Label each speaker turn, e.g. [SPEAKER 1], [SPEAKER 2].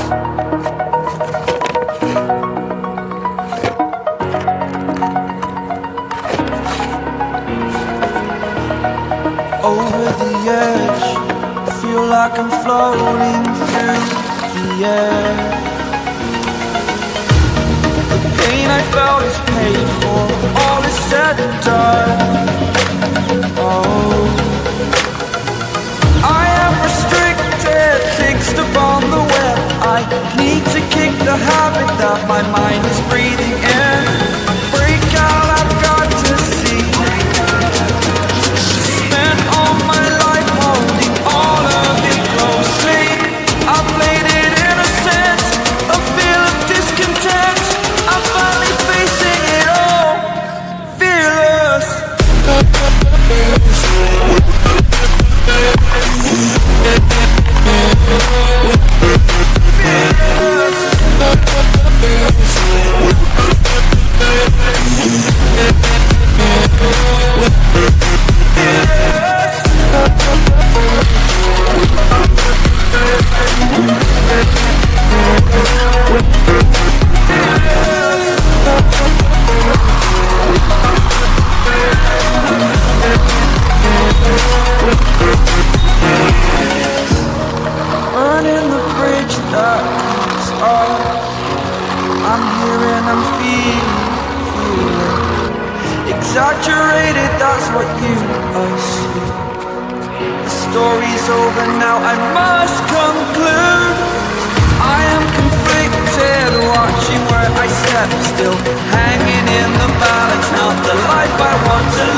[SPEAKER 1] Over the edge, feel like I'm floating through the air. The pain I felt is paid for, all is said and done. Oh, I am restricted, fixed upon the web. I need to kick the habit that my mind is breathing in. Break out, I've got to see. Spent all my life holding all of it closely. I played it innocent, a feel of discontent. I'm finally facing it all, fearless. Burning the bridge that keeps us. I'm here and I'm feeling exaggerated, that's what you assume. The story's over now, I must conclude. I am conflicted, watching where I step still, hanging in the balance, not the life I want to live.